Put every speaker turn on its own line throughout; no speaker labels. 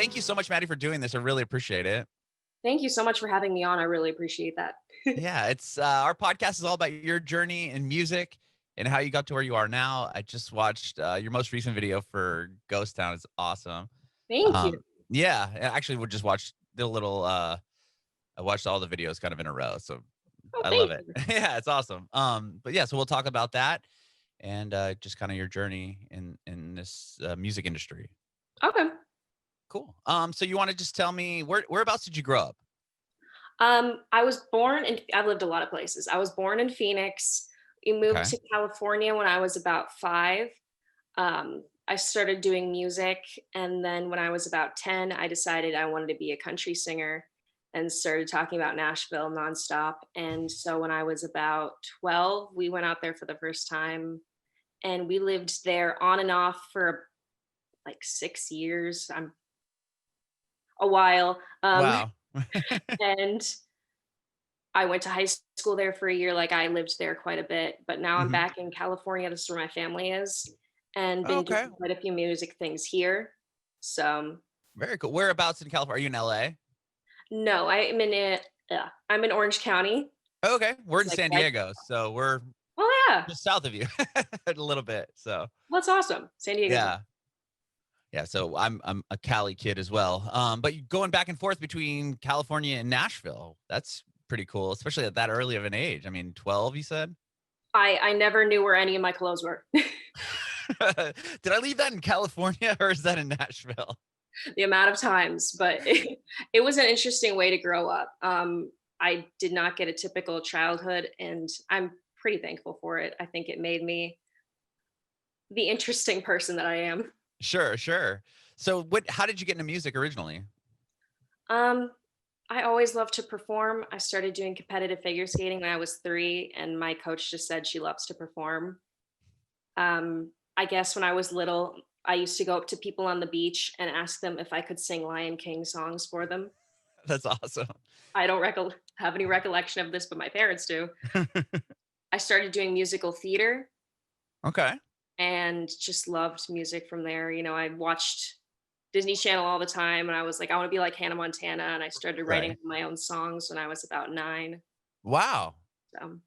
thank you so much, Maddie, for doing this. I really appreciate it.
Thank you so much for having me on. I really appreciate that.
Yeah, it's our podcast is all about your journey in music and how you got to where you are now. I just watched your most recent video for Ghost Town. It's awesome.
Thank you.
Yeah, actually, we just watched the little. I watched all the videos kind of in a row, so
Oh,
I love
thank
it.
you.
Yeah, it's awesome. But yeah, so we'll talk about that and just kind of your journey in this music industry.
Okay.
Cool. So you want to just tell me whereabouts did you grow up?
I was born in, I've lived a lot of places. I was born in Phoenix. We moved
Okay.
to California when I was about 5. I started doing music. And then when I was about 10, I decided I wanted to be a country singer and started talking about Nashville nonstop. And so when I was about 12, we went out there for the first time and we lived there on and off for like 6 years. I'm a while.
Wow.
And I went to high school there for a year. Like I lived there quite a bit, but now I'm
Hmm.
back in California. This is where my family is, and been doing
Okay.
quite a few music things here. So
Very cool. Whereabouts in California? Are you in LA?
no, I'm in it. I'm in Orange County.
Okay. We're
It's
in
like
San
right.
Diego, so we're
Oh yeah,
just south of you a little bit. So
that's awesome. San Diego's
yeah. Yeah. So I'm a Cali kid as well. But going back and forth between California and Nashville, that's pretty cool, especially at that early of an age. I mean, 12, you said?
I never knew where any of my clothes were.
Did I leave that in California or is that in Nashville?
The amount of times, but it was an interesting way to grow up. I did not get a typical childhood, and I'm pretty thankful for it. I think it made me the interesting person that I am.
Sure, sure. So how did you get into music originally?
Um, I always loved to perform. I started doing competitive figure skating when I was 3, and my coach just said she loves to perform. I guess when I was little, I used to go up to people on the beach and ask them if I could sing Lion King songs for them.
That's awesome.
I don't have any recollection of this, but my parents do. I started doing musical theater
Okay.
and just loved music from there. I watched Disney Channel all the time, and I was like, I want to be like Hannah Montana, and I started writing
Right.
my own songs when I was about 9.
Wow.
So,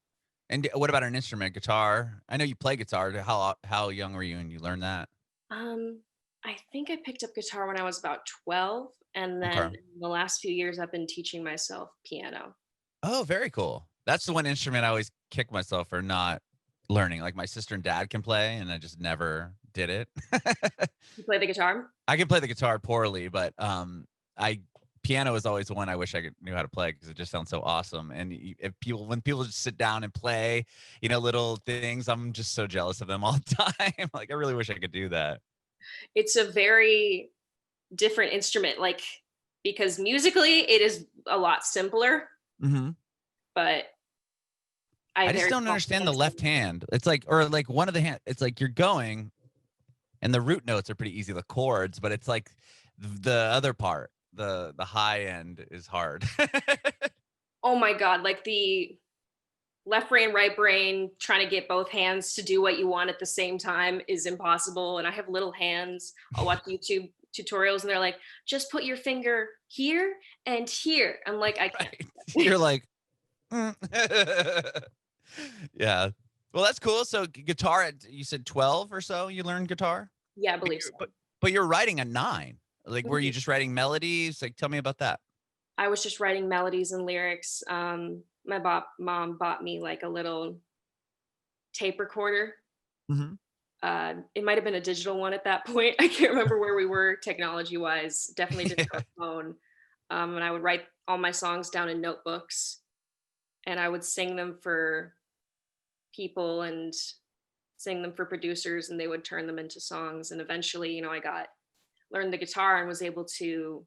And what about an instrument, guitar? I know you play guitar. How young were you when you learned that?
um, I think I picked up guitar when I was about 12, and then
Okay.
in the last few years, I've been teaching myself piano.
Oh, very cool. That's the one instrument I always kick myself for not learning. Like my sister and dad can play, and I just never did it.
You play the guitar?
I can play the guitar poorly, but I piano is always the one I wish knew how to play because it just sounds so awesome. And if when people just sit down and play, little things, I'm just so jealous of them all the time. Like I really wish I could do that.
It's a very different instrument, like because musically it is a lot simpler,
Hmm.
but I
I just
very
don't
much
understand the
can't
left hand. It's like, or like one of the hand. It's like you're going, and the root notes are pretty easy, the chords, but it's like the other part, the high end is hard.
Oh my god, like the left brain, right brain, trying to get both hands to do what you want at the same time is impossible. And I have little hands. I'll watch YouTube tutorials and they're like, just put your finger here and here. I'm like, I can't.
Right. You're like, mm. Yeah. Well, that's cool. So guitar you said 12 or so you learned guitar?
Yeah, I
But
believe so.
you're writing at 9. Like were you
Mhm.
just writing melodies? Like tell me about that.
I was just writing melodies and lyrics. My mom bought me like a little tape recorder.
Mhm.
It might have been a digital one at that point. I can't remember where we were technology wise. Definitely didn't have a phone. And I would write all my songs down in notebooks and I would sing them for people and sing them for producers and they would turn them into songs. And eventually, I learned the guitar and was able to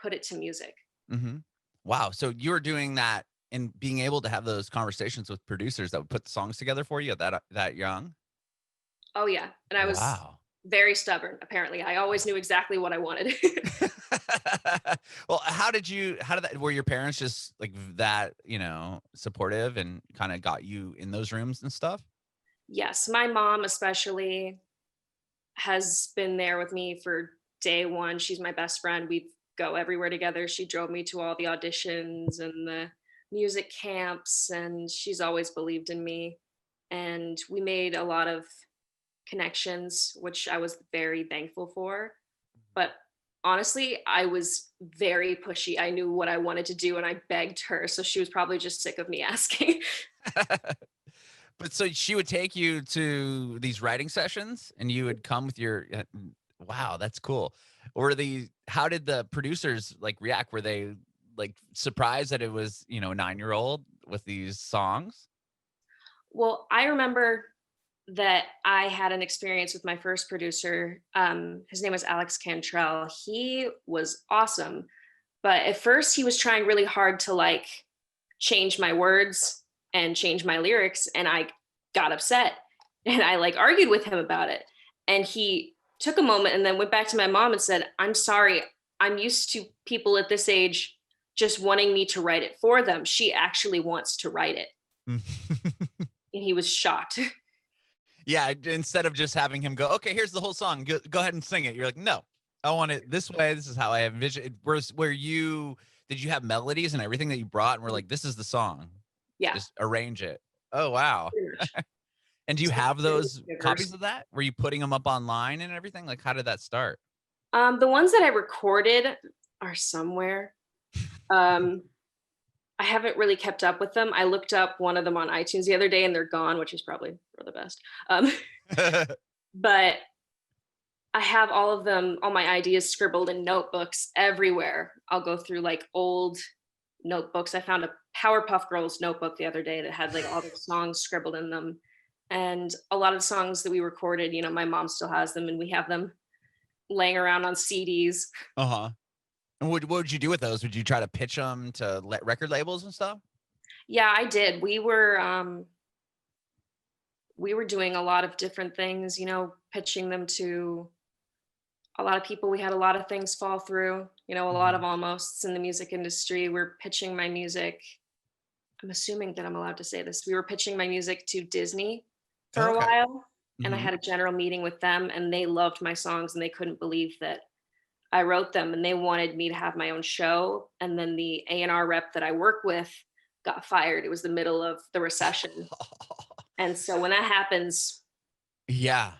put it to music.
Mhm. Wow. So you were doing that and being able to have those conversations with producers that would put the songs together for you at that young?
Oh yeah. And I was
Wow.
very stubborn, apparently. I always knew exactly what I wanted.
Well, how did that were your parents just like that, supportive and kind of got you in those rooms and stuff?
Yes, my mom especially has been there with me for day one. She's my best friend. We go everywhere together. She drove me to all the auditions and the music camps, and she's always believed in me. And we made a lot of connections, which I was very thankful for. But honestly, I was very pushy. I knew what I wanted to do and I begged her. So she was probably just sick of me asking.
But so she would take you to these writing sessions and you would come with your wow, that's cool. How did the producers like react? Were they like surprised that it was, a 9-year-old with these songs?
Well, I remember that I had an experience with my first producer. His name was Alex Cantrell. He was awesome. But at first, he was trying really hard to like change my words and change my lyrics. And I got upset and I like argued with him about it. And he took a moment and then went back to my mom and said, I'm sorry. I'm used to people at this age just wanting me to write it for them. She actually wants to write it. And he was shocked.
Yeah, instead of just having him go, okay, here's the whole song. Go ahead and sing it. You're like, no, I want it this way. This is how I envision it. Did you have melodies and everything that you brought and we're like, this is the song?
Yeah.
Just arrange it. Oh, wow. And do you have those copies of that? Were you putting them up online and everything? Like, how did that start?
The ones that I recorded are somewhere. I haven't really kept up with them. I looked up one of them on iTunes the other day and they're gone, which is probably for the best. But I have all of them, all my ideas scribbled in notebooks everywhere. I'll go through like old notebooks. I found a Powerpuff Girls notebook the other day that had like all the songs scribbled in them. And a lot of the songs that we recorded, my mom still has them and we have them laying around on CDs.
Uh-huh. And what would you do with those? Would you try to pitch them to record labels and stuff?
Yeah, I did. We were doing a lot of different things, pitching them to a lot of people. We had a lot of things fall through, a lot of almosts in the music industry. We're pitching my music. I'm assuming that I'm allowed to say this. We were pitching my music to Disney for a while, and I had a general meeting with them, and they loved my songs, and they couldn't believe that I wrote them, and they wanted me to have my own show. And then the A&R rep that I work with got fired. It was the middle of the recession. And so when that happens,
yeah,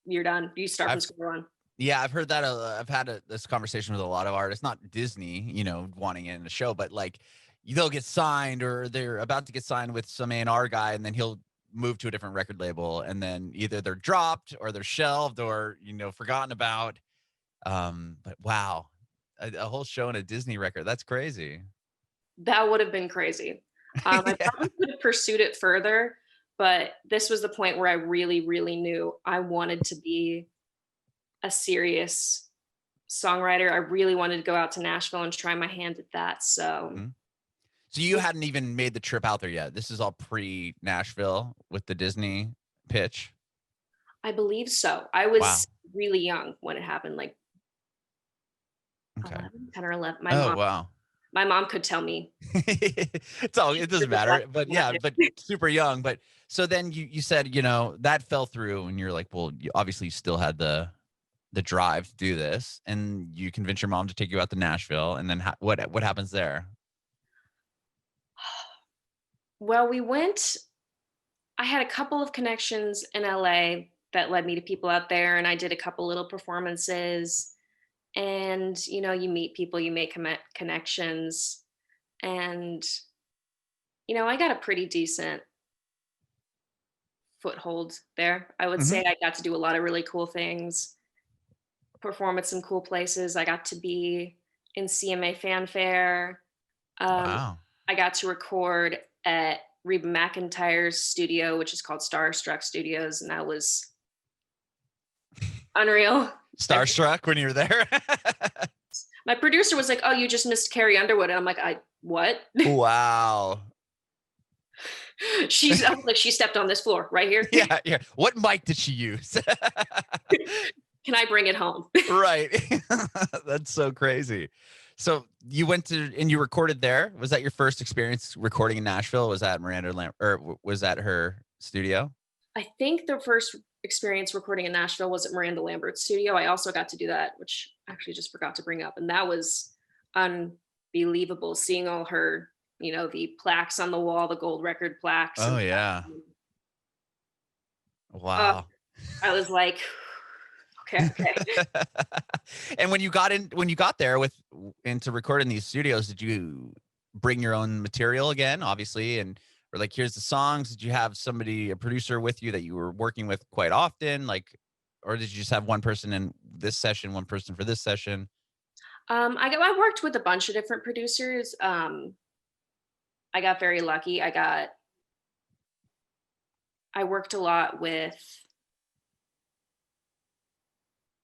you're done. You start from square one.
Yeah, I've heard that. I've had this conversation with a lot of artists, not Disney, wanting it in a show, but like they'll get signed or they're about to get signed with some A&R guy and then he'll move to a different record label and then either they're dropped or they're shelved or, forgotten about. But wow, a whole show in a Disney record. That's crazy.
That would have been crazy. I probably could have pursued it further, but this was the point where I really, really knew I wanted to be a serious songwriter. I really wanted to go out to Nashville and try my hand at that. So,
So you hadn't even made the trip out there yet. This is all pre-Nashville with the Disney pitch.
I believe so. I was really young when it happened, like 11, 10 or 11. My mom could tell me.
It doesn't matter. But yeah, but super young. But so then you said, that fell through and you're like, well, you obviously still had the drive to do this and you convince your mom to take you out to Nashville. And then what happens there?
Well, I had a couple of connections in LA that led me to people out there. And I did a couple little performances and, you meet people, you make connections. And, I got a pretty decent foothold there. I would say I got to do a lot of really cool things, perform at some cool places. I got to be in CMA Fanfare.
Wow.
I got to record at Reba McEntire's studio, which is called Starstruck Studios, and that was unreal.
Starstruck when you were there?
My producer was like, "Oh, you just missed Carrie Underwood," and I'm like, what?"
Wow.
She stepped on this floor right here.
Yeah. What mic did she use?
Can I bring it home?
Right. That's so crazy. So you went and you recorded there. Was that your first experience recording in Nashville? Was that Miranda or was that her studio?
I think the first experience recording in Nashville was at Miranda Lambert's studio. I also got to do that, which I actually just forgot to bring up. And that was unbelievable, seeing all her, the plaques on the wall, the gold record plaques.
Oh
And
yeah.
uh,
Wow.
I was like, okay.
And when you got there into recording these studios, did you bring your own material again, obviously, and or like here's the songs? Did you have a producer with you that you were working with quite often, like, or did you just have one person in this session, one person for this session?
I worked with a bunch of different producers. I got very lucky. I worked a lot with,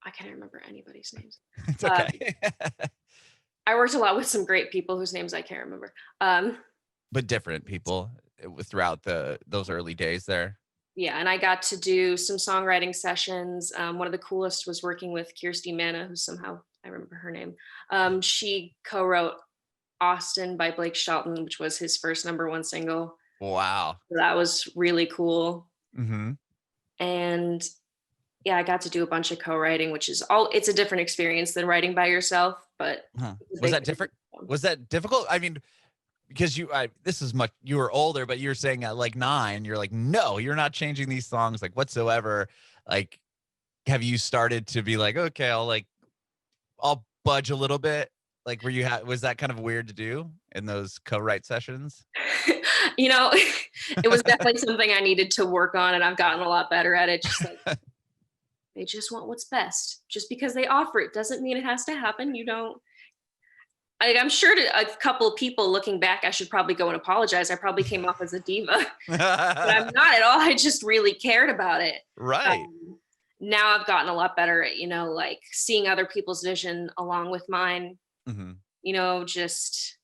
I can't remember anybody's names.
It's
Uh,
okay.
I worked a lot with some great people whose names I can't remember.
But different people throughout those early days there.
Yeah, and I got to do some songwriting sessions. One of the coolest was working with Kirsty Manna, who somehow I remember her name. She co-wrote Austin by Blake Shelton, which was his first #1 single.
Wow.
So that was really cool.
Mm-hmm.
And yeah, I got to do a bunch of co-writing, which is it's a different experience than writing by yourself, but
Huh.
it's a
Was
big
that different? Was that difficult? I mean, because you were older, but you're saying at like 9, you're like, no, you're not changing these songs like whatsoever. Like, have you started to be like, okay, I'll budge a little bit? Like, was that kind of weird to do in those co-write sessions?
you know, it was definitely something I needed to work on, and I've gotten a lot better at it. Just like they just want what's best. Just because they offer it doesn't mean it has to happen. You don't. I'm sure to a couple of people looking back, I should probably go and apologize. I probably came off as a diva, but I'm not at all. I just really cared about it.
Right.
Now I've gotten a lot better at, like seeing other people's vision along with mine.
Mm-hmm.
Just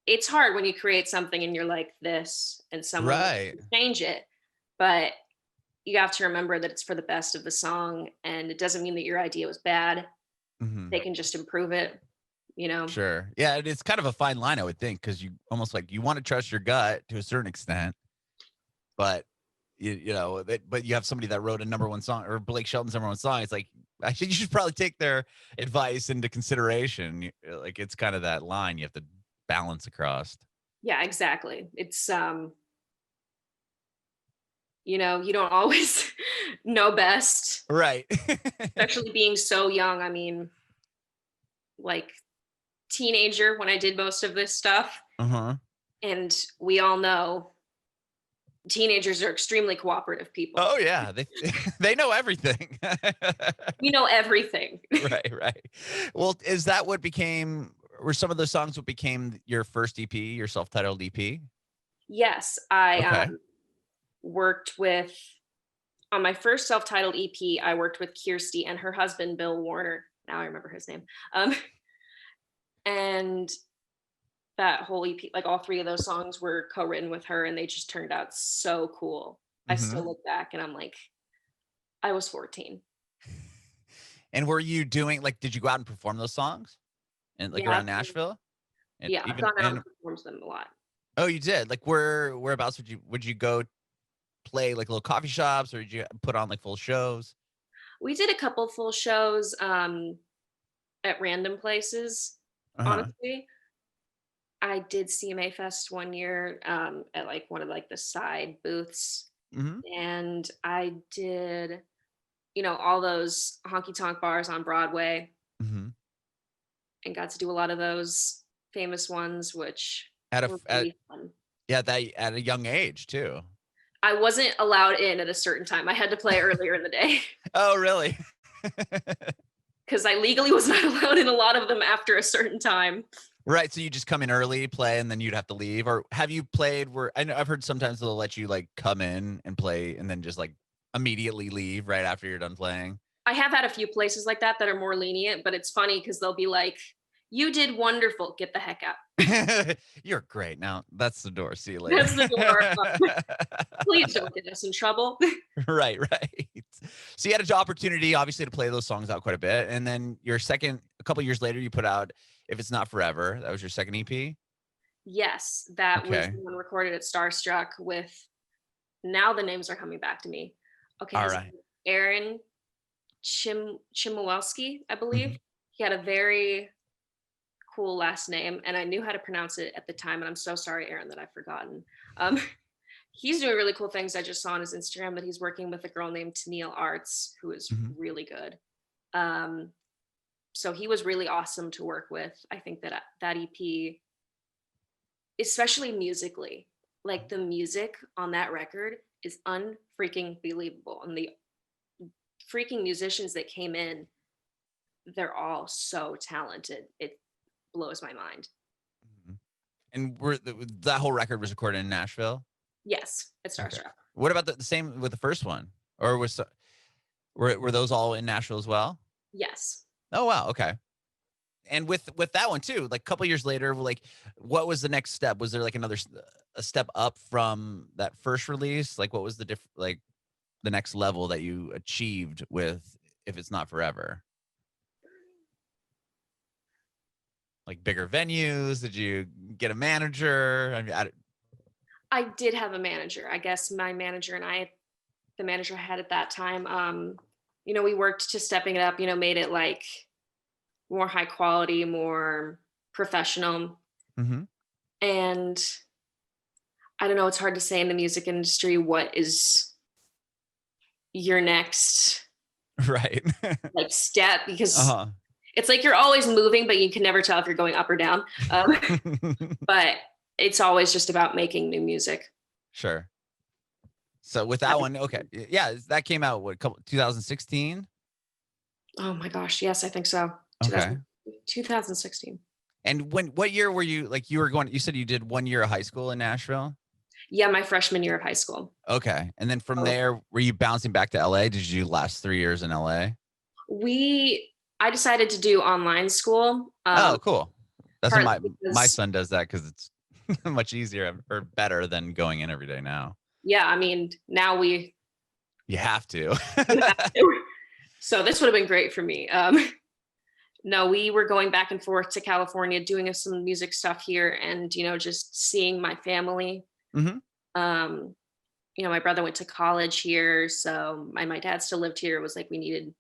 it's hard when you create something and you're like this and someone wants
Right.
to change it, but you have to remember that it's for the best of the song, and it doesn't mean that your idea was bad.
Mm-hmm.
They can just improve it.
Sure. Yeah, it's kind of a fine line, I would think, because you almost like you want to trust your gut to a certain extent, but but you have somebody that wrote a #1 song or Blake Shelton's #1 song. It's like actually you should probably take their advice into consideration. Like it's kind of that line you have to balance across.
Yeah, exactly. It's you don't always know best,
Right.
especially being so young. I mean, like teenager when I did most of this stuff.
Uh-huh.
And we all know teenagers are extremely cooperative people.
Oh yeah, they know everything.
We know everything.
Right. Well, is that were some of those songs what became your first EP, your self-titled EP?
Yes, I
Okay.
worked with on my first self-titled EP. I worked with Kirsty and her husband Bill Warner. Now I remember his name. And that whole EP, like all 3 of those songs were co-written with her, and they just turned out so cool. I
Mm-hmm.
still look back and I'm like, I was 14.
And were you doing did you go out and perform those songs and
Yeah,
around Nashville? And
yeah, I've
even
gone out and performed them a lot.
oh, you did? Like whereabouts would you go play like little coffee shops or did you put on like full shows?
We did a couple full shows at random places.
Uh-huh.
Honestly, I did CMA Fest one year at like one of like the side booths,
Mm-hmm.
and I did, all those honky tonk bars on Broadway,
Mm-hmm.
and got to do a lot of those famous ones, which
At a
were
at
pretty fun.
yeah, that at a young age too.
I wasn't allowed in at a certain time. I had to play earlier in the day
Oh, really?
because I legally was not allowed in a lot of them after a certain time.
Right. So you just come in early, play, and then you'd have to leave. Or have you played where I know I've heard sometimes they'll let you like come in and play and then just like immediately leave right after you're done playing.
I have had a few places like that are more lenient, but it's funny because they'll be like, "You did wonderful. Get the heck out."
You're great. Now that's the door. See you later.
That's the door. Please don't get us in trouble.
Right. So you had an opportunity, obviously, to play those songs out quite a bit. And then a couple years later, you put out If It's Not Forever. That was your second EP.
Yes, that was
Okay.
the one recorded at Starstruck with, now the names are coming back to me. Okay,
All
his
right.
Aaron Chimowski, I believe.
Mhm.
He had a very cool last name, and I knew how to pronounce it at the time, and I'm so sorry, Aaron, that I've forgotten. Um, he's doing really cool things. I just saw on his Instagram that he's working with a girl named Tennille Arts, who is
Mhm.
really good. Um, so he was really awesome to work with. I think that that EP, especially musically, like the music on that record is unfreaking believable, and the freaking musicians that came in, they're all so talented. It blows my mind.
Mhm. And that whole record was recorded in Nashville?
Yes, it
Okay.
Starstruck.
What about the same with the first one? Or were those all in Nashville as well?
Yes.
Oh, wow, okay. And with that one too, like, a couple years later, like, what was the next step? Was there, like, a step up from that first release? Like, what was like, the next level that you achieved with If It's Not Forever? Like, bigger venues? Did you get a manager? I mean,
I did have a manager. I guess my manager and I, the manager I had at that time, we worked to stepping it up, made it like more high quality, more professional.
Mhm.
And I don't know, it's hard to say in the music industry what is your next
Right.
like step, because
Uh-huh.
it's like you're always moving, but you can never tell if you're going up or down. But it's always just about making new music.
Sure. So with that one, okay. Yeah, that came out what, couple 2016?
Oh my gosh, yes, I think so.
Okay.
2016.
And what year were you, like, you said you did 1 year of high school in Nashville?
Yeah, my freshman year of high school.
Okay. And then from
Oh,
there, were you bouncing back to LA? Did you last 3 years in LA?
we I decided to do online school,
Oh, cool. That's what
partly
my
because
son does that because it's much easier or better than going in every day now.
yeah, I mean, now we
You have to.
you have to. So this would have been great for me. No, we were going back and forth to California, doing some music stuff here, and just seeing my family.
Mhm.
Um, my brother went to college here, so my dad still lived here. It was like we needed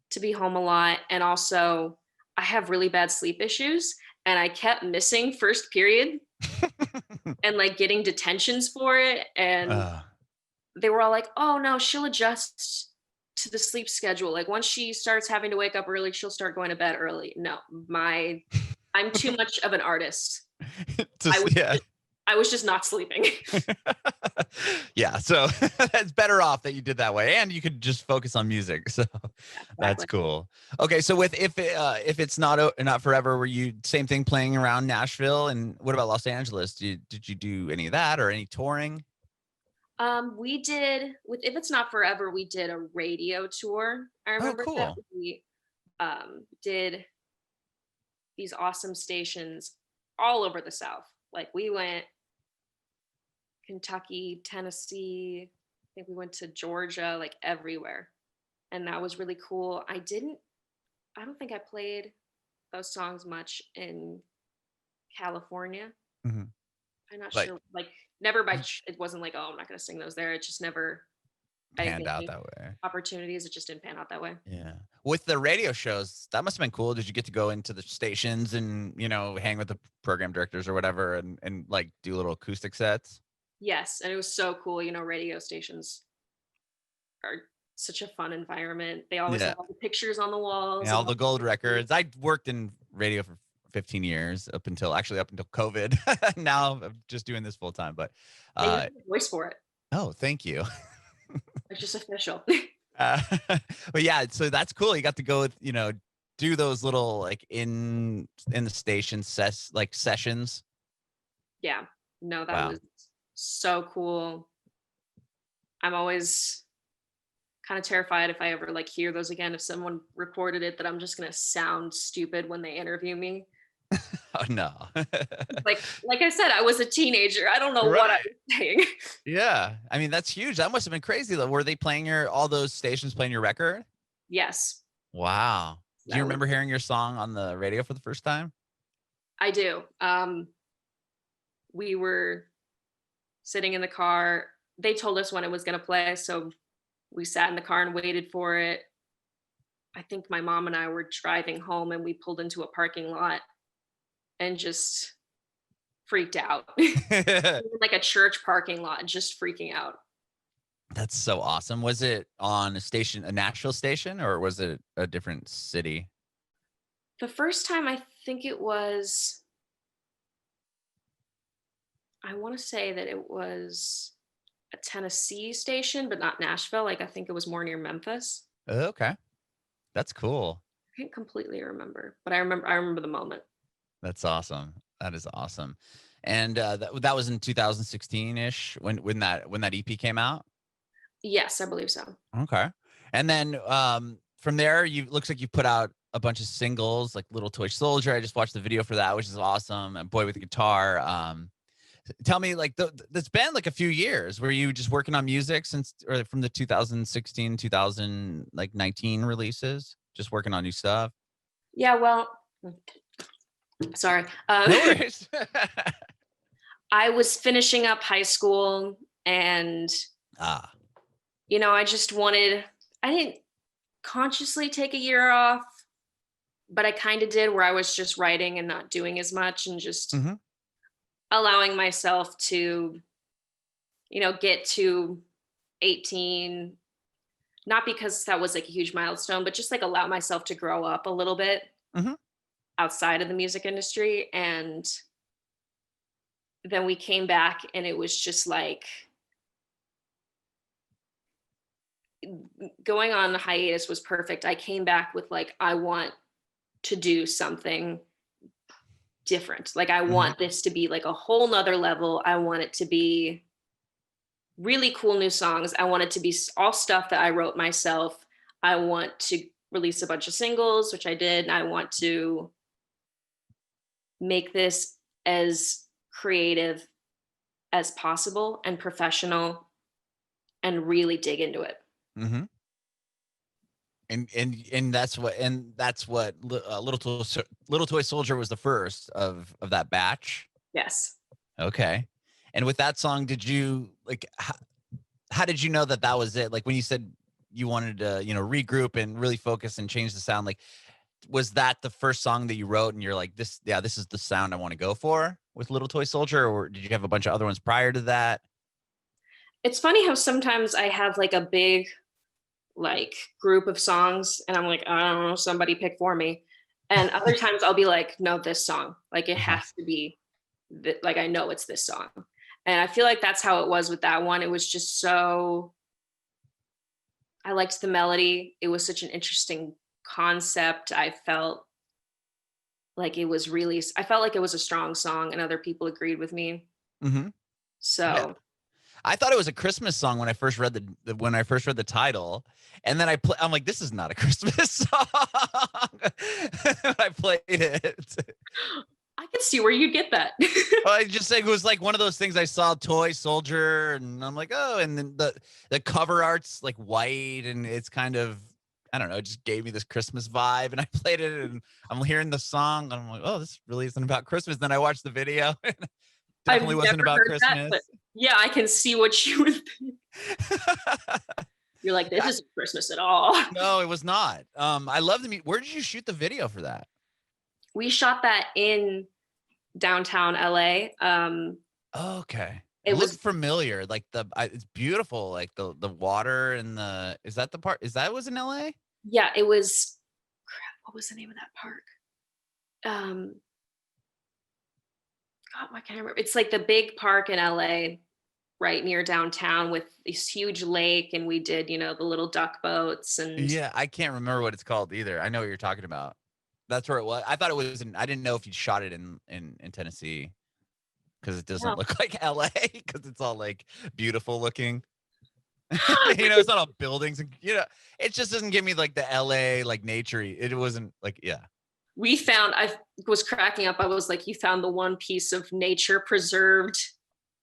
to be home a lot, and also I have really bad sleep issues, and I kept missing first period and like getting detentions for it, and
Uh,
they were all like, "Oh no, she'll adjust to the sleep schedule. Like once she starts having to wake up early, she'll start going to bed early." No, my I'm too much of an artist. I was
yeah.
I was just not sleeping.
Yeah, so that's better off that you did that way, and you could just focus on music. So
Yeah,
that's
exactly.
cool. Okay, so with if it's not forever, were you same thing playing around Nashville, and what about Los Angeles? Did you do any of that or any touring?
We did with If It's Not Forever, we did a radio tour. I
Oh,
remember that
cool.
we did these awesome stations all over the South. Like we went Kentucky, Tennessee, I think we went to Georgia, like everywhere. And that was really cool. I don't think I played those songs much in California.
Mhm.
I'm not
Like,
sure, like never it wasn't like, oh, I'm not going to sing those there. It just never, I didn't
panned
get
out
any
that way.
opportunities. It just didn't pan out that way.
Yeah. With the radio shows, that must have been cool. Did you get to go into the stations and, hang with the program directors or whatever and like do little acoustic sets?
Yes. And it was so cool. Radio stations are such a fun environment. They always
Yeah.
have all the pictures on the walls
Yeah,
of
all
all
the gold
the
records. I worked in radio for 15 years up until COVID. Now I'm just doing this full time, but
yeah, you have
uh
a voice for it.
oh, thank you.
It's just official.
Uh, but yeah, so that's cool. You got to go with, do those little like in the station sessions.
Yeah. No, that
Wow.
was so cool. I'm always kind of terrified if I ever like hear those again. If someone recorded it, that I'm just gonna sound stupid when they interview me.
Oh no.
Like I said, I was a teenager. I don't know what I
Right.
was saying.
Yeah. I mean, that's huge. That must have been crazy though. Were they playing all those stations playing your record?
Yes,
Wow. Do you
that was.
remember hearing your song on the radio for the first time?
I do. We were sitting in the car. They told us when it was gonna play, so We sat in the car and waited for it. I think my mom and I were driving home and we pulled into a parking lot and just freaked out. Like a church parking lot, just freaking out.
That's so awesome. Was it on a Nashville station, or was it a different city?
The first time I think it was, I want to say that it was a Tennessee station, but not Nashville. Like I think it was more near Memphis.
Okay. That's cool.
I can't completely remember, but I remember the moment.
That's awesome. That is awesome. And that was in 2016-ish when that EP came out.
Yes, I believe so.
Okay. And then from there, looks like you put out a bunch of singles like Little Toy Soldier. I just watched the video for that, which is awesome. And Boy with a Guitar. Tell me, like, it's been like a few years. Were you just working on music or from the 2016, 2019 releases? Just working on new stuff?
Yeah, well, sorry.
No worries.
I was finishing up high school and, I just I didn't consciously take a year off, but I kind of did where I was just writing and not doing as much and just allowing myself to, get to 18, not because that was like a huge milestone, but just like allow myself to grow up a little bit outside of the music industry. And then we came back and it was just like going on the hiatus was perfect. I came back with like, I want to do something different. Like I want this to be like a whole nother level. I want it to be really cool new songs. I want it to be all stuff that I wrote myself. I want to release a bunch of singles, which I did. And I want to make this as creative as possible and professional and really dig into it.
Mm-hmm. And that's what Little Toy Soldier was the first of that batch.
Yes.
Okay. And with that song, did you like how did you know that was it? Like when you said you wanted to, regroup and really focus and change the sound, like was that the first song that you wrote and you're like, this is the sound I want to go for with Little Toy Soldier, or did you have a bunch of other ones prior to that?
It's funny how sometimes I have like a big like group of songs and I'm like, I don't know, somebody pick for me. And other times I'll be like, no, this song, like it has to be like, I know it's this song. And I feel like that's how it was with that one. It was just so, I liked the melody. It was such an interesting concept. I felt like it was a strong song and other people agreed with me. So
yeah. I thought it was a Christmas song when I first read the title, and then I'm like, this is not a Christmas song. I played it.
I can see where you'd get that.
Well, I just think it was like one of those things. I saw Toy Soldier, and I'm like, oh, and then the cover art's like white, and it's kind of, I don't know, it just gave me this Christmas vibe, and I played it, and I'm hearing the song, and I'm like, oh, this really isn't about Christmas. Then I watched the video. And definitely wasn't about Christmas.
That, yeah, I can see what you would think. You're like, this isn't Christmas at all.
No, it was not. I love the where did you shoot the video for that?
We shot that in downtown LA.
Okay. It looked familiar. Like it's beautiful. Like the water and is that the part? Was in LA?
Yeah, it was. Crap, what was the name of that park? God, why can't I remember? It's like the big park in LA, right near downtown with this huge lake. And we did, the little duck boats and.
Yeah, I can't remember what it's called either. I know what you're talking about. That's where it was. I thought it was I didn't know if you shot it in Tennessee because it doesn't look like LA because it's all like beautiful looking. It's not all buildings and it just doesn't give me like the LA like naturey. It wasn't like
I was cracking up. I was like, you found the one piece of nature preserved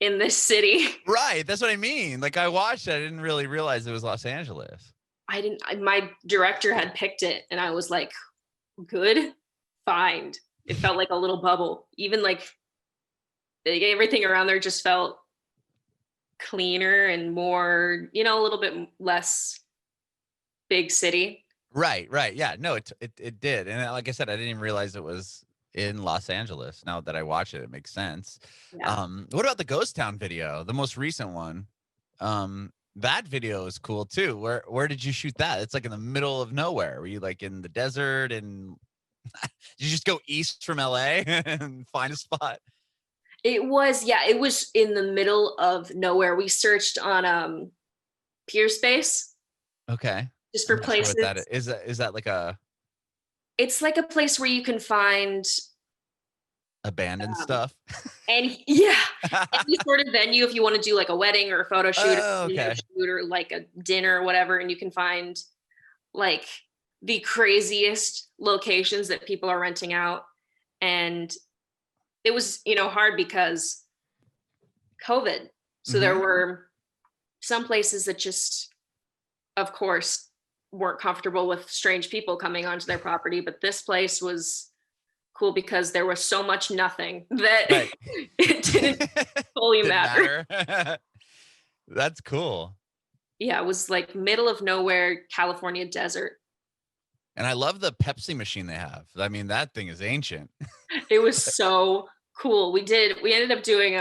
in this city.
Right. That's what I mean. Like I watched it. I didn't really realize it was Los Angeles.
My director had picked it and I was like, good find. It felt like a little bubble. Even like everything around there just felt cleaner and more, you know, a little bit less big city.
Right. Yeah. No, it did. And like I said, I didn't even realize it was in Los Angeles. Now that I watch it, it makes sense.
Yeah.
What about the Ghost Town video, the most recent one? That video is cool too. Where did you shoot that? It's like in the middle of nowhere. Were you like in the desert and did you just go east from LA and find a spot?
It was, yeah, it was in the middle of nowhere. We searched on Peerspace
Okay.
just
I'm
for
not sure what that is.
places.
Is that like a
It's like a place where you can find
abandoned
um,
stuff?
yeah, any sort of venue if you want to do like a wedding or a photo shoot, or,
Oh,
you know,
okay.
shoot or like a dinner or whatever, and you can find like the craziest locations that people are renting out. And it was, you know, hard because COVID. So there
Hmm.
were some places that just, of course, weren't comfortable with strange people coming onto their property. But this place was cool because there was so much nothing that
Right.
it didn't fully
Didn't
matter.
matter. That's cool.
Yeah, it was like middle of nowhere, California desert.
And I love the Pepsi machine they have. I mean, that thing is ancient.
It was so cool. We ended up doing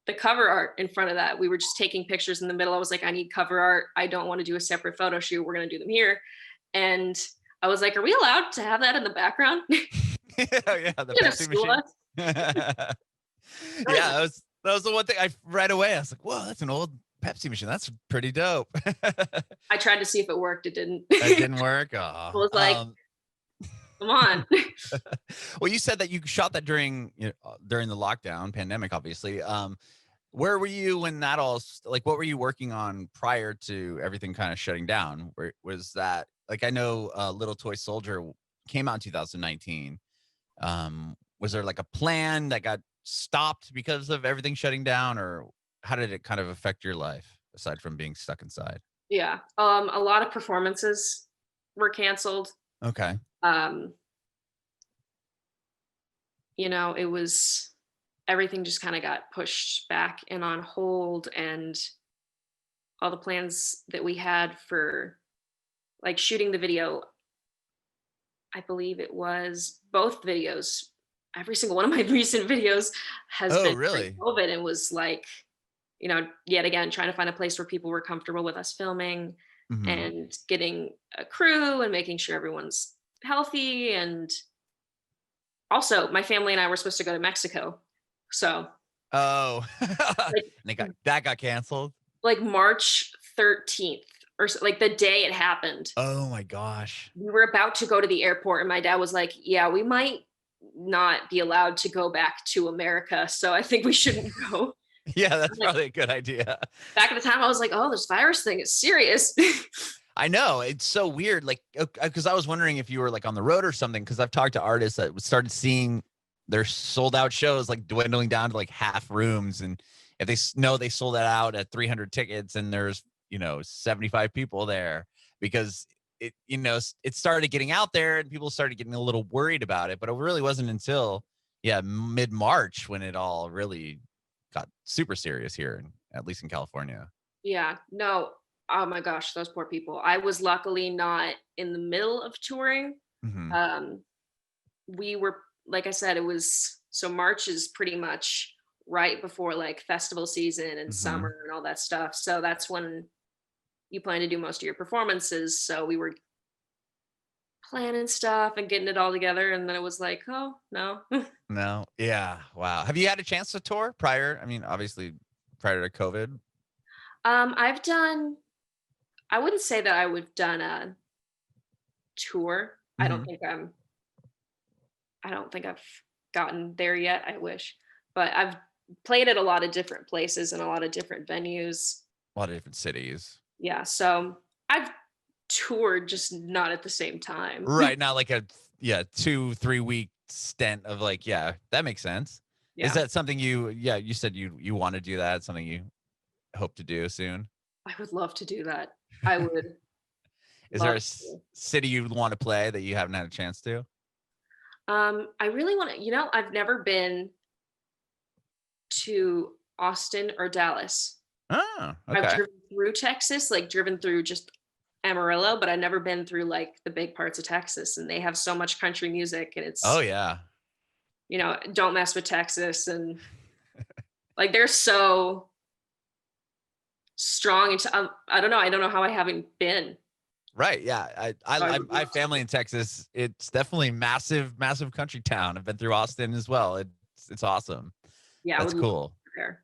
the cover art in front of that. We were just taking pictures in the middle. I was like, I need cover art. I don't want to do a separate photo shoot. We're going to do them here. And I was like, are we allowed to have that in the background?
Yeah, the
You're gonna
Pepsi
sue
machine.
us.
Yeah, that was the one thing I right away. I was like, whoa, that's an old Pepsi machine. That's pretty dope.
I tried to see if it worked. It didn't.
That
I
didn't work. Oh.
was like, come on.
Well, you said that you shot that during the lockdown pandemic, obviously. Where were you when that like? What were you working on prior to everything kind of shutting down? Where was that? Like, I know Little Toy Soldier came out in 2019. Was there like a plan that got stopped because of everything shutting down, or how did it kind of affect your life aside from being stuck inside?
Yeah. A lot of performances were canceled.
Okay.
Um, you know, it was everything just kind of got pushed back and on hold, and all the plans that we had for like shooting the video, I believe it was both videos. Every single one of my recent videos has
Oh,
been during
really?
COVID, and was like, you know, yet again, trying to find a place where people were comfortable with us filming
Hmm.
and getting a crew and making sure everyone's healthy. And also, my family and I were supposed to go to Mexico. So,
Oh, and
like,
that got canceled.
like March 13th or so, like the day it happened,
Oh my gosh.
we were about to go to the airport, and my dad was like, yeah, we might not be allowed to go back to America. So I think we shouldn't go.
Yeah, that's
Like,
probably a good idea.
back at the time, I was like, oh, this virus thing is serious.
I know it's so weird. Like, because I was wondering if you were like on the road or something. Because I've talked to artists that started seeing their sold out shows like dwindling down to like half rooms, and if they know they sold that out at 300 tickets, and there's 75 people there because it started getting out there and people started getting a little worried about it. But it really wasn't until mid March when it all really got super serious here, at least in California.
Yeah, no. Oh my gosh, those poor people. I was luckily not in the middle of touring.
Hmm.
Um, we were, like I said, it was, so March is pretty much right before like festival season and
Hmm.
summer and all that stuff. So that's when you plan to do most of your performances. So we were planning stuff and getting it all together. And then it was like, oh, no.
No. Yeah. Wow. Have you had a chance to tour prior? I mean, obviously prior to COVID.
I've done, I wouldn't say that I would have done a tour.
Hmm.
I don't think I've gotten there yet. I wish, but I've played at a lot of different places and a lot of different venues.
A lot of different cities.
Yeah, so I've toured, just not at the same time.
Right. Not like a 2-3 week stint of like, yeah, that makes sense. Is
Yeah,
that something you said you want to do that? Something you hope to do soon?
I would love to do that. I would
Is there
love
a
to.
city you'd want to play that you haven't had a chance to?
I really want to, I've never been to Austin or Dallas.
Oh,
I've
okay.
driven through Texas, like driven through just Amarillo, but I've never been through like the big parts of Texas. And they have so much country music, and
Oh
it's,
yeah.
don't mess with Texas. And like they're so strong. Into, I don't know. I don't know how I haven't been.
Right. Yeah.
So I would
I
love
have
to.
family in Texas. It's definitely massive, massive country town. I've been through Austin as well. It's awesome.
Yeah, I
That's
would love to
cool.
be there.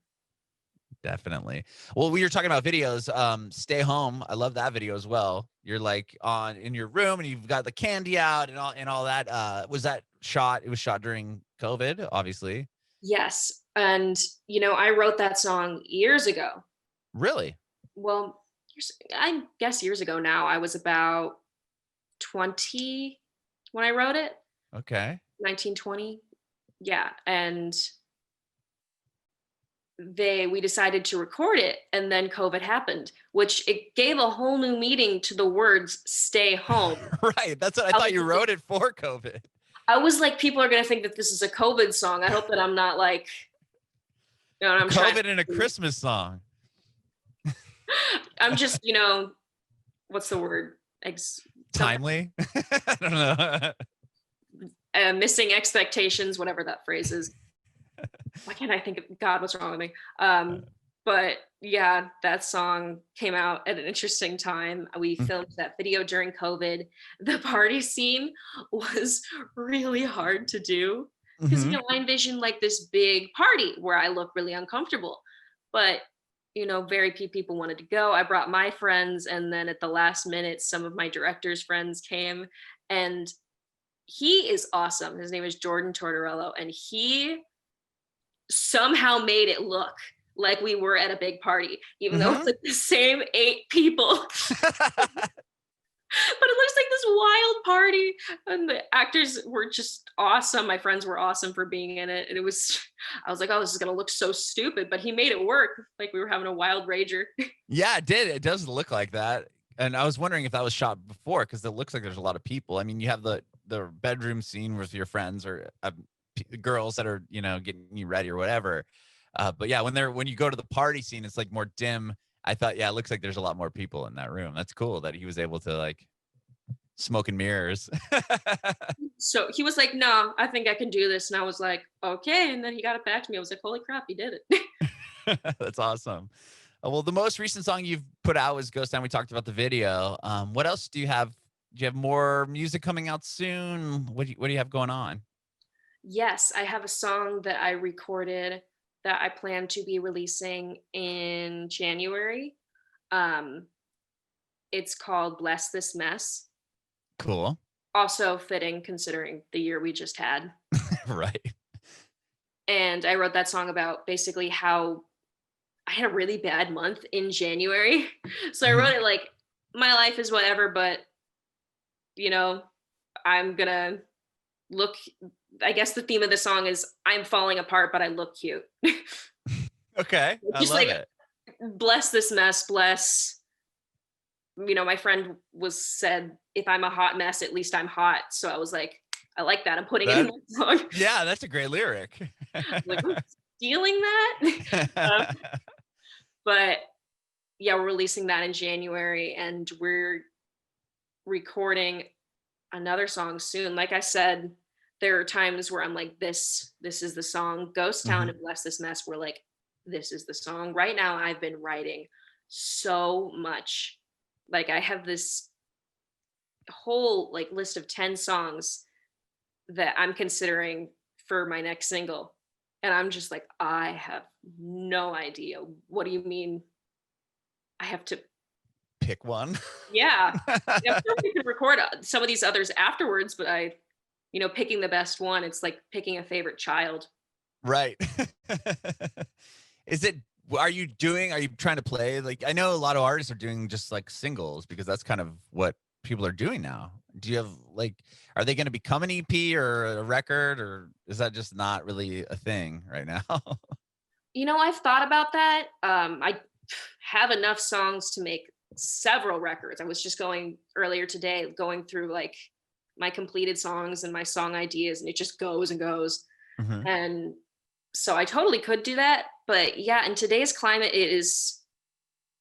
Definitely. Well, we were talking about videos. Stay Home. I love that video as well. You're like on in your room and you've got the candy out and all that. Was that shot? It was shot during COVID, obviously.
Yes. And, I wrote that song years ago.
Really?
Well, I guess years ago now. I was about 20 when I wrote it,
Okay.
19, 20. Yeah. And we decided to record it, and then COVID happened, which it gave a whole new meaning to the words stay home.
Right. That's what I
I
thought
was
you
like,
wrote it for COVID.
people are going to think that this is a COVID song. I hope that I'm not like, I'm trying.
COVID and a Christmas song.
I'm just, what's the word?
Timely. I don't know.
Missing expectations, whatever that phrase is. Why can't I think of God? What's wrong with me? But yeah, that song came out at an interesting time. We filmed that video during COVID. The party scene was really hard to do because,
Mm-hmm.
I envisioned like this big party where I look really uncomfortable. But, very few people wanted to go. I brought my friends, and then at the last minute, some of my director's friends came, and he is awesome. His name is Jordan Tortorello, and he somehow made it look like we were at a big party, even though it's
Mm-hmm.
like the same 8 people. But it looks like this wild party, and the actors were just awesome. My friends were awesome for being in it, and I was like, oh, this is gonna look so stupid, but he made it work. Like we were having a wild rager.
Yeah, it did. It does look like that. And I was wondering if that was shot before because it looks like there's a lot of people. I mean, you have the bedroom scene with your friends or girls that are getting you ready or whatever. But yeah, when you go to the party scene, it's like more dim. I thought, yeah, it looks like there's a lot more people in that room. That's cool that he was able to like smoke and mirrors.
So he was like, no, I think I can do this. And I was like, okay. And then he got it back to me. I was like, holy crap, he did it.
That's awesome. Well, the most recent song you've put out was Ghost Town. We talked about the video. What else do you have? Do you have more music coming out soon? What do you have going on?
Yes, I have a song that I recorded that I plan to be releasing in January. Um, it's called Bless This Mess.
Cool.
Also fitting considering the year we just had.
Right.
And I wrote that song about basically how I had a really bad month in January. So I wrote it like, my life is whatever, but I'm gonna look. I guess the theme of the song is I'm falling apart, but I look cute.
Okay. I
Just
love
like,
it.
bless this mess, bless. My friend said, if I'm a hot mess, at least I'm hot. So I was like, I like that. I'm putting it in
That,
my song.
yeah, that's a great lyric.
Like, I'm stealing that. But yeah, we're releasing that in January, and we're recording another song soon. Like I said, there are times where I'm like, this is the song. Ghost Town and Bless This Mess were like, this is the song. Right now, I've been writing so much. Like I have this whole like list of 10 songs that I'm considering for my next single. And I'm just like, I have no idea. What do you mean? I have to
Pick one.
Yeah. Yeah, sure we can record some of these others afterwards, but picking the best one, it's like picking a favorite child.
Right. Is it, are you trying to play? Like, I know a lot of artists are doing just like singles because that's kind of what people are doing now. Do you have like, are they going to become an EP or a record, or is that just not really a thing right now?
I've thought about that. I have enough songs to make several records. I was just earlier today, going through like my completed songs and my song ideas, and it just goes and goes.
Mm-hmm.
And So I totally could do that. But yeah, in today's climate, it is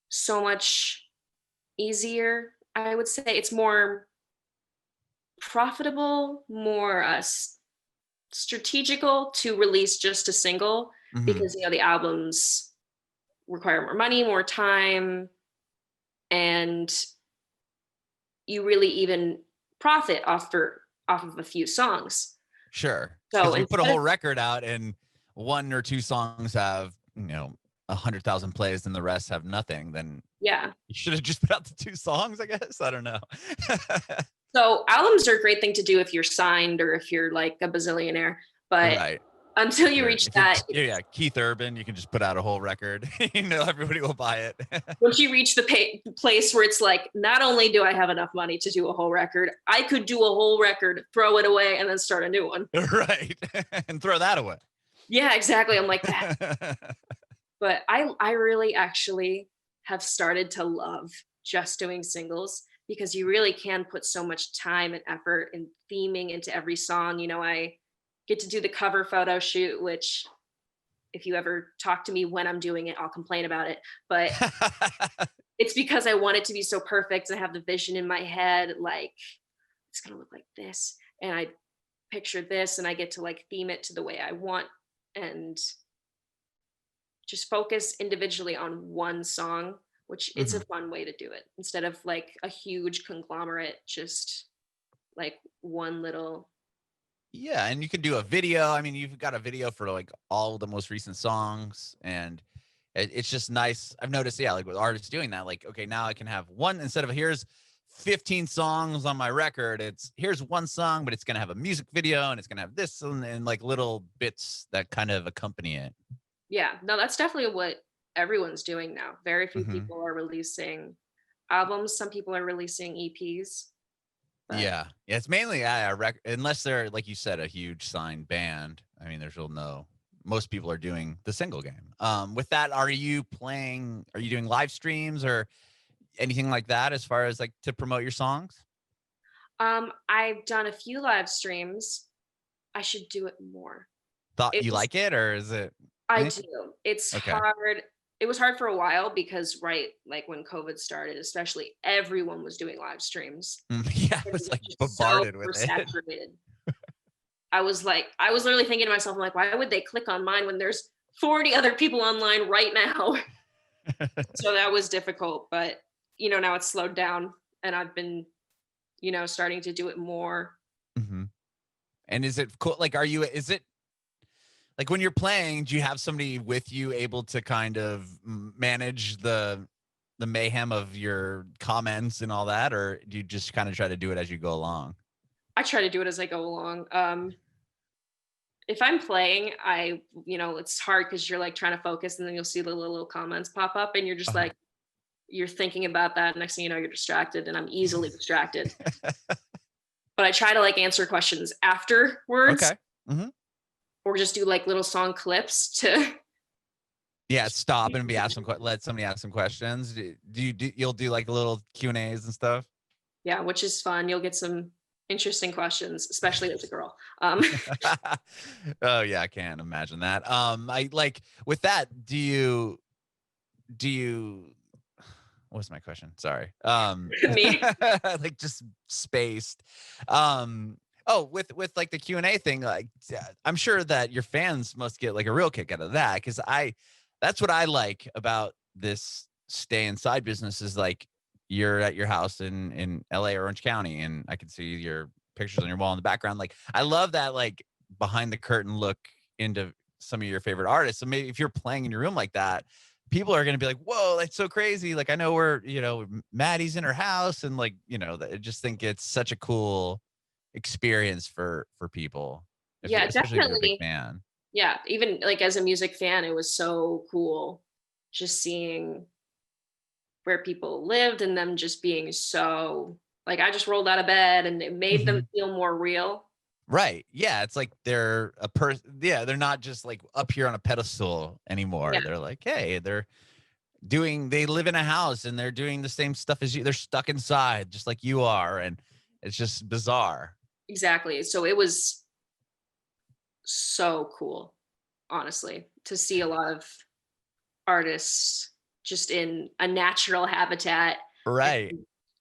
so much easier. I would say it's more profitable, more strategical to release just a single
Hmm.
because the albums require more money, more time, and you really even profit off of a few songs.
Sure.
So
Because if you put a
instead of
whole record out and one or two songs have, 100,000 plays and the rest have nothing, then
yeah.
you should have just put out the two songs, I guess. I don't know.
So albums are a great thing to do if you're signed or if you're like a bazillionaire, but
Right.
until
If
you
you're,
reach
if you're,
that,
yeah, Keith Urban, you can just put out a whole record. Everybody will buy it.
once you reach the place where it's like, not only do I have enough money to do a whole record, I could do a whole record, throw it away, and then start a new one.
Right. And throw that away.
Yeah, exactly. I'm like that. But I really actually have started to love just doing singles because you really can put so much time and effort and theming into every song. I get to do the cover photo shoot, which if you ever talk to me when I'm doing it, I'll complain about it. But it's because I want it to be so perfect. I have the vision in my head, like it's gonna look like this. And I picture this and I get to like theme it to the way I want and just focus individually on one song, which it's a
Mhm.
fun way to do it instead of like a huge conglomerate, just like one little.
Yeah, and you can do a video. I mean, you've got a video for like all the most recent songs, and it's just nice. I've noticed, yeah, like with artists doing that, like, okay, now I can have one instead of here's 15 songs on my record. It's here's one song, but it's gonna have a music video and it's gonna have this and like little bits that kind of accompany it.
Yeah, no, that's definitely what everyone's doing now. Very few
Hmm.
people are releasing albums. Some people are releasing EPs, but
Yeah, it's mainly unless they're like you said, a huge signed band. I mean, there's real no. Most people are doing the single game. With that, are you playing? Are you doing live streams or anything like that as far as like to promote your songs?
I've done a few live streams. I should do it more.
Thought
It
you
was
like it, or is it?
I
Eh?
do. It's
Okay.
hard. It was hard for a while because right, like when COVID started, especially everyone was doing live streams.
Yeah, I
And it
was
was
like
just so
bombarded with it.
oversaturated. I was literally thinking to myself, I'm like, why would they click on mine when there's 40 other people online right now? So that was difficult, but now it's slowed down and I've been, starting to do it more.
Hmm. And is it cool? Like, is it like when you're playing, do you have somebody with you able to kind of manage the mayhem of your comments and all that, or do you just kind of try to do it as you go along?
I try to do it as I go along. If I'm playing, it's hard because you're like trying to focus and then you'll see the little comments pop up and you're just
Uh-huh.
like, you're thinking about that. Next thing you know, you're distracted and I'm easily distracted. But I try to like answer questions afterwards
Okay. Hmm.
or just do like little song clips to.
Yeah, stop and be asked let somebody ask some questions. You'll do like little Q&As and stuff?
Yeah, which is fun. You'll get some interesting questions, especially as a girl.
Oh yeah, I can't imagine that. I like with that, do you what's my question? Sorry.
Me.
Like just spaced. Oh, with like the Q&A thing, like I'm sure that your fans must get like a real kick out of that because that's what I like about this stay inside business is like you're at your house in LA or Orange County and I can see your pictures on your wall in the background. Like I love that like behind the curtain look into some of your favorite artists. So maybe if you're playing in your room like that, people are going to be like, whoa, that's so crazy. Like, I know Maddie's in her house and like, I just think it's such a cool experience for people,
Yeah,
especially if you're a big
definitely.
fan.
Yeah, even like as a music fan, it was so cool just seeing where people lived and them just being so like I just rolled out of bed and it made them
Mhm.
feel more real.
Right. Yeah. It's like they're a person. Yeah. They're not just like up here on a pedestal
Yeah,
anymore. They're like, hey, they live in a house and they're doing the same stuff as you. They're stuck inside just like you are. And it's just bizarre.
exactly. So it was so cool. honestly, to see a lot of artists just in a natural habitat.
Right.
And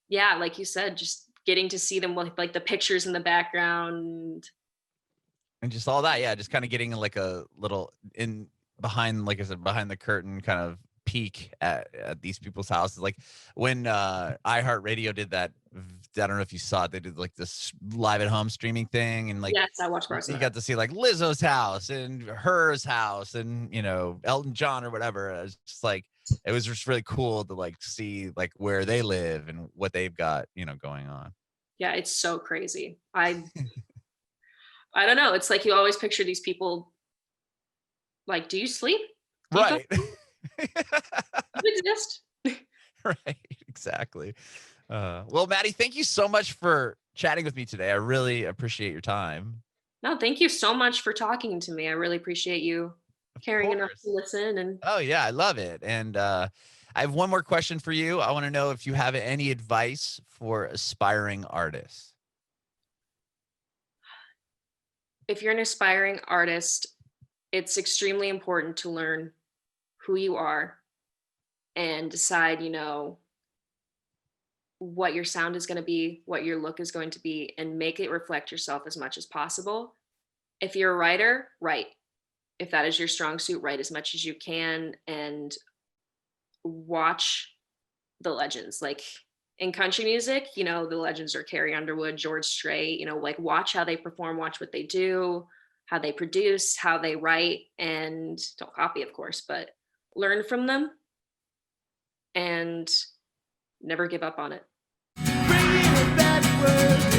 yeah, like you said, just getting to see them with like the pictures in the background.
And just all that, yeah, just kinda getting like a little in behind, like I said, behind the curtain kind of peek at these people's houses. Like when iHeartRadio did that, I don't know if you saw it, they did like this live at home streaming thing, and like
Yes, I watched parts of
you
that.
got to see like Lizzo's house and her's house and Elton John or whatever. It's just like it was just really cool to like see like where they live and what they've got, going on.
Yeah, it's so crazy. I don't know. It's like you always picture these people like, do you sleep? Do you go to
Right.
sleep? Do you exist?
Right, exactly. Well, Maddie, thank you so much for chatting with me today. I really appreciate your time.
No, thank you so much for talking to me. I really appreciate you
Of
caring enough to
course.
listen. And
Oh yeah, I love it. And I have one more question for you. I want to know if you have any advice for aspiring artists.
if you're an aspiring artist, it's extremely important to learn who you are and decide, what your sound is going to be, what your look is going to be, and make it reflect yourself as much as possible. If you're a writer, write. If that is your strong suit, write as much as you can and watch the legends. Like in country music, the legends are Carrie Underwood, George Strait, like watch how they perform, watch what they do, how they produce, how they write, and don't copy, of course, but learn from them and never give up on it.
Bringing it backward.